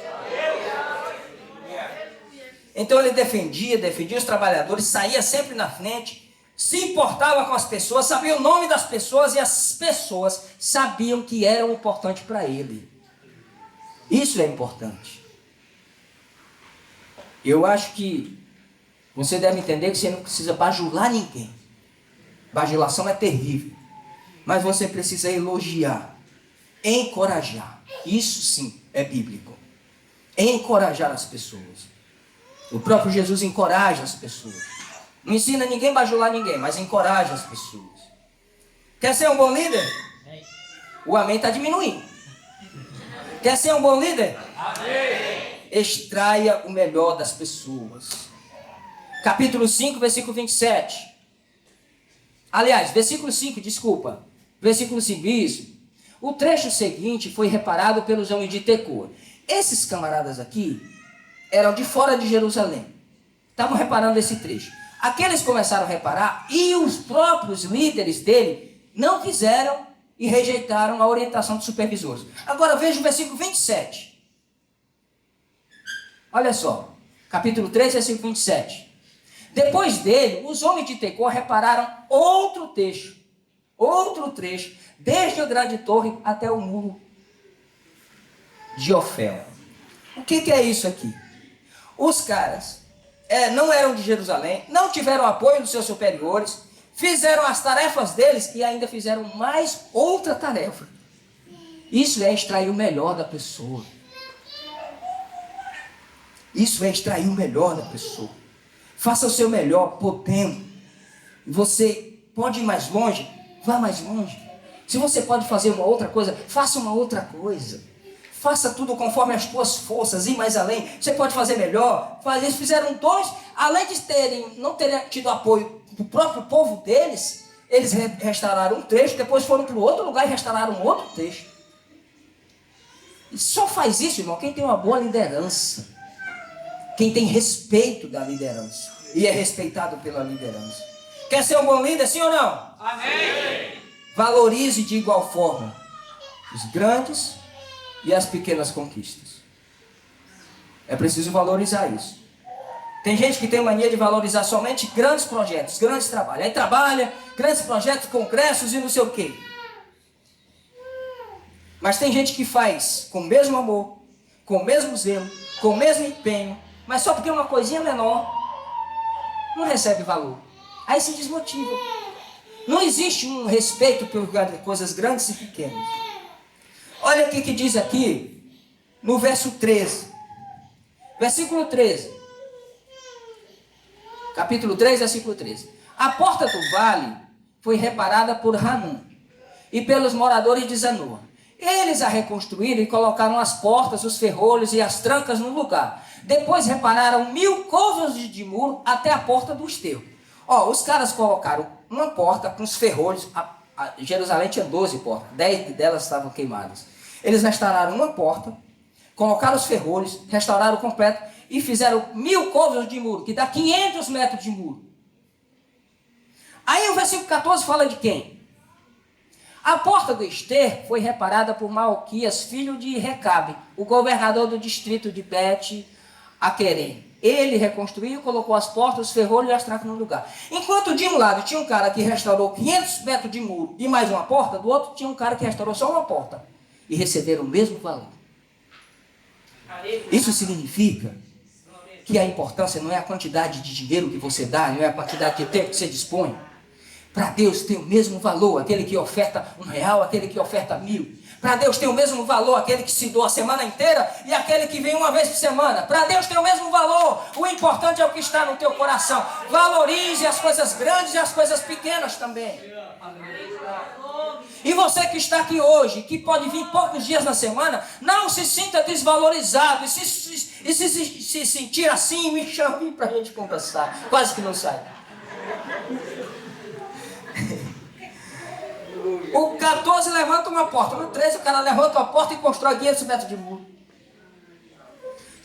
Então ele defendia os trabalhadores, saía sempre na frente, se importava com as pessoas, sabia o nome das pessoas e as pessoas sabiam que eram importantes para ele. Isso é importante. Eu acho que você deve entender que você não precisa bajular ninguém. Bajulação é terrível. Mas você precisa elogiar, encorajar. Isso sim é bíblico. Encorajar as pessoas. O próprio Jesus encoraja as pessoas. Não ensina ninguém a bajular ninguém, mas encoraja as pessoas. Quer ser um bom líder? O amém está diminuindo. Quer ser um bom líder? Amém. Extraia o melhor das pessoas. Capítulo 5, versículo 27. Aliás, versículo 5, desculpa. Versículo 5, isso. O trecho seguinte foi reparado pelos homens de Tecoa. Esses camaradas aqui eram de fora de Jerusalém. Estavam reparando esse trecho. Aqueles começaram a reparar e os próprios líderes dele não quiseram e rejeitaram a orientação dos supervisores. Agora veja o versículo 27. Olha só. Capítulo 3, versículo 27. Depois dele, os homens de Tecoa repararam outro trecho, desde a grande torre até o muro de Ofel. O que é isso aqui? Os caras não eram de Jerusalém, não tiveram apoio dos seus superiores, fizeram as tarefas deles e ainda fizeram mais outra tarefa. Isso é extrair o melhor da pessoa. Isso é extrair o melhor da pessoa. Faça o seu melhor, podendo. Você pode ir mais longe, vá mais longe. Se você pode fazer uma outra coisa, faça uma outra coisa. Faça tudo conforme as tuas forças, ir mais além. Você pode fazer melhor. Eles fizeram dois, além de não terem tido apoio do próprio povo deles, eles restauraram um trecho, depois foram para outro lugar e restauraram um outro trecho. E só faz isso, irmão, quem tem uma boa liderança. Quem tem respeito da liderança e é respeitado pela liderança. Quer ser um bom líder, sim ou não? Amém! Valorize de igual forma os grandes e as pequenas conquistas. É preciso valorizar isso. Tem gente que tem mania de valorizar somente grandes projetos, grandes trabalhos. Aí trabalha, grandes projetos, congressos e não sei o quê. Mas tem gente que faz com o mesmo amor, com o mesmo zelo, com o mesmo empenho, mas só porque uma coisinha menor não recebe valor. Aí se desmotiva. Não existe um respeito por coisas grandes e pequenas. Olha o que diz aqui no verso 13. Versículo 13. Capítulo 3, versículo 13. A porta do vale foi reparada por Hanum e pelos moradores de Zanoa. Eles a reconstruíram e colocaram as portas, os ferrolhos e as trancas no lugar. Depois repararam 1000 côvados de muro até a porta do esterro. Os caras colocaram uma porta com os ferrolhos. Jerusalém tinha 12 portas, 10 delas estavam queimadas. Eles restauraram uma porta, colocaram os ferrolhos, restauraram completo e fizeram 1000 côvados de muro, que dá 500 metros de muro. Aí o versículo 14 fala de quem? A porta do esterro foi reparada por Malquias, filho de Recabe, o governador do distrito de Bet-Aquerem. Ele reconstruiu, colocou as portas, os ferrolhos e as trancas no lugar. Enquanto de um lado tinha um cara que restaurou 500 metros de muro e mais uma porta, do outro tinha um cara que restaurou só uma porta. E receberam o mesmo valor. Isso significa que a importância não é a quantidade de dinheiro que você dá, não é a quantidade de tempo que você dispõe. Para Deus tem o mesmo valor aquele que oferta R$1, aquele que oferta 1000. Para Deus tem o mesmo valor aquele que se doa a semana inteira e aquele que vem uma vez por semana. Para Deus tem o mesmo valor. O importante é o que está no teu coração. Valorize as coisas grandes e as coisas pequenas também. E você que está aqui hoje, que pode vir poucos dias na semana, não se sinta desvalorizado. E se sentir assim, me chame para a gente conversar. Quase que não sai. O 14 levanta uma porta. No 13 o cara levanta uma porta e constrói 500 metros de muro.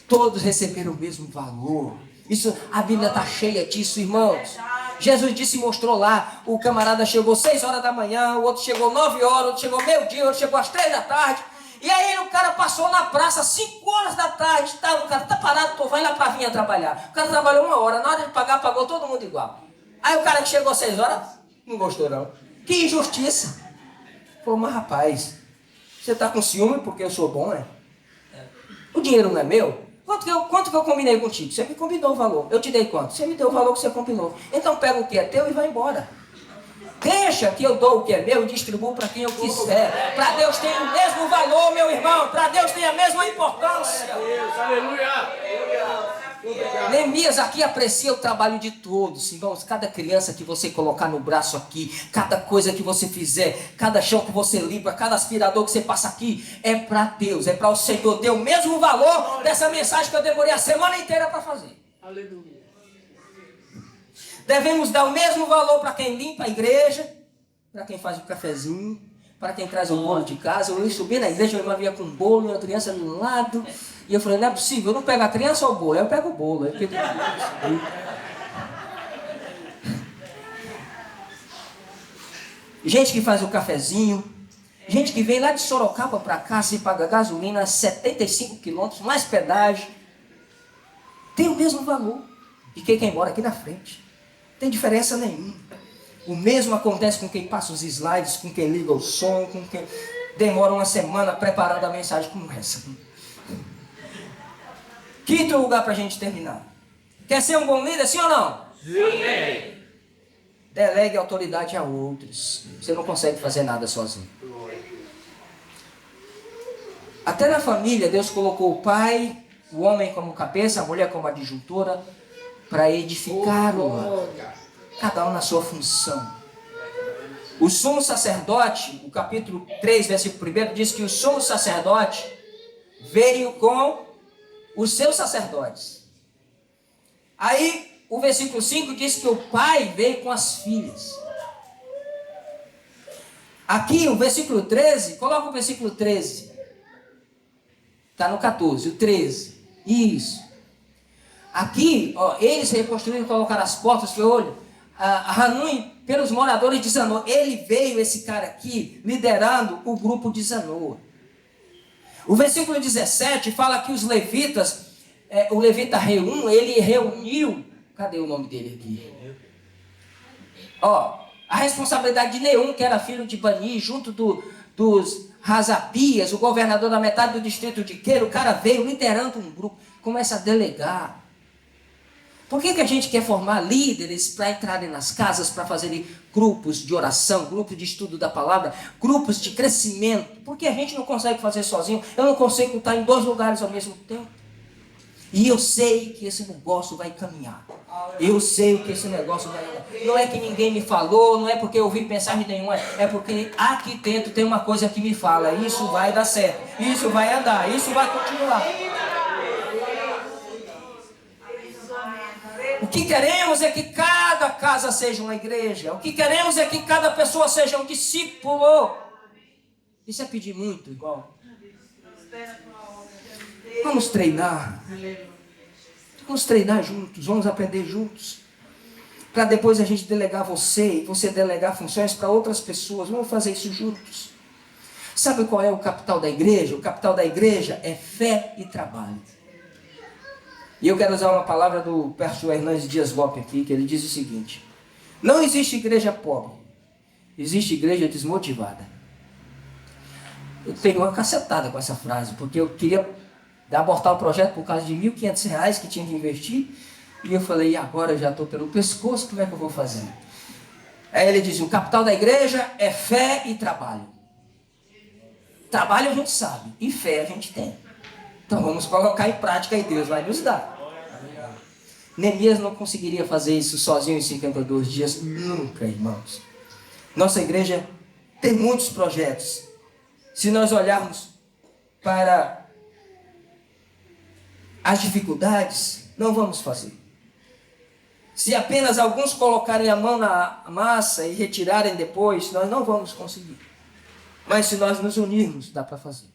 Todos receberam o mesmo valor. Isso, a Bíblia está cheia disso, irmãos. Jesus disse e mostrou lá. O camarada chegou 6 horas da manhã, o outro chegou 9 horas, o outro chegou meio-dia, o outro chegou às 3 da tarde. E aí o cara passou na praça 5 horas da tarde. Tá, o cara tá parado, vai lá para vir trabalhar. O cara trabalhou 1 hora, na hora de pagar, pagou todo mundo igual. Aí o cara que chegou às 6 horas, não gostou não. Que injustiça. Falou, mas rapaz, você tá com ciúme porque eu sou bom, né? O dinheiro não é meu? Quanto que eu combinei contigo? Você me combinou o valor. Eu te dei quanto? Você me deu o valor que você combinou. Então pega o que é teu e vai embora. Deixa que eu dou o que é meu e distribuo para quem eu quiser. Para Deus tem o mesmo valor, meu irmão. Para Deus tem a mesma importância. Aleluia. Neemias aqui aprecia o trabalho de todos, irmãos. Cada criança que você colocar no braço aqui, cada coisa que você fizer, cada chão que você limpa, cada aspirador que você passa aqui, é para Deus, é para o Senhor. Dê o mesmo valor dessa mensagem que eu demorei a semana inteira para fazer. Aleluia. Devemos dar o mesmo valor para quem limpa a igreja, para quem faz o cafezinho, para quem traz um bolo de casa. Eu subi na igreja, minha irmã vinha com um bolo e uma criança de um lado. E eu falei, não é possível, eu não pego a criança ou o bolo? Eu pego o bolo. Gente que faz o cafezinho, gente que vem lá de Sorocaba para cá, se paga gasolina, 75 quilômetros, mais pedágio. Tem o mesmo valor de quem quer embora aqui na frente. Não tem diferença nenhuma. O mesmo acontece com quem passa os slides, com quem liga o som, com quem demora uma semana preparando a mensagem como essa. Quinto lugar para a gente terminar. Quer ser um bom líder, sim ou não? Sim. Delegue autoridade a outros. Você não consegue fazer nada sozinho. Até na família, Deus colocou o pai, o homem como cabeça, a mulher como adjuntora, para edificar o lar. Cada um na sua função. O sumo sacerdote, o capítulo 3, versículo 1, diz que o sumo sacerdote veio com os seus sacerdotes. Aí, o versículo 5 diz que o pai veio com as filhas. Aqui, o versículo 13, coloca o versículo 13. Está no 14, o 13. Isso. Aqui, ó, eles reconstruíram e colocaram as portas, foi olho. Hanun, pelos moradores de Zanoa. Ele veio, esse cara aqui, liderando o grupo de Zanoa. O versículo 17 fala que os levitas, o levita Reum, ele reuniu, cadê o nome dele aqui? Ó, a responsabilidade de Neum, que era filho de Bani, junto dos Razapias, o governador da metade do distrito de Queiro, o cara veio liderando um grupo, começa a delegar. Por que a gente quer formar líderes para entrarem nas casas, para fazerem grupos de oração, grupos de estudo da palavra, grupos de crescimento? Porque a gente não consegue fazer sozinho. Eu não consigo estar em 2 lugares ao mesmo tempo. E eu sei que esse negócio vai caminhar. Eu sei que esse negócio vai andar. Não é que ninguém me falou, não é porque eu ouvi mensagem nenhuma, é porque aqui dentro tem uma coisa que me fala, isso vai dar certo, isso vai andar, isso vai continuar. O que queremos é que cada casa seja uma igreja. O que queremos é que cada pessoa seja um discípulo. Isso é pedir muito, igual. Vamos treinar. Vamos treinar juntos, vamos aprender juntos. Para depois a gente delegar você e você delegar funções para outras pessoas. Vamos fazer isso juntos. Sabe qual é o capital da igreja? O capital da igreja é fé e trabalho. E eu quero usar uma palavra do pastor Hernandes Dias Lopes aqui, que ele diz o seguinte: não existe igreja pobre, existe igreja desmotivada. Eu tenho uma cacetada com essa frase, porque eu queria abortar o projeto por causa de R$1.500 que tinha que investir, e eu falei, e agora eu já estou pelo pescoço, como é que eu vou fazer? Aí ele diz, o capital da igreja é fé e trabalho. Trabalho a gente sabe, e fé a gente tem. Então vamos colocar em prática e Deus vai nos dar. Neemias não conseguiria fazer isso sozinho em 52 dias, nunca, irmãos. Nossa igreja ter muitos projetos. Se nós olharmos para as dificuldades, não vamos fazer. Se apenas alguns colocarem a mão na massa e retirarem depois, nós não vamos conseguir. Mas se nós nos unirmos, dá para fazer.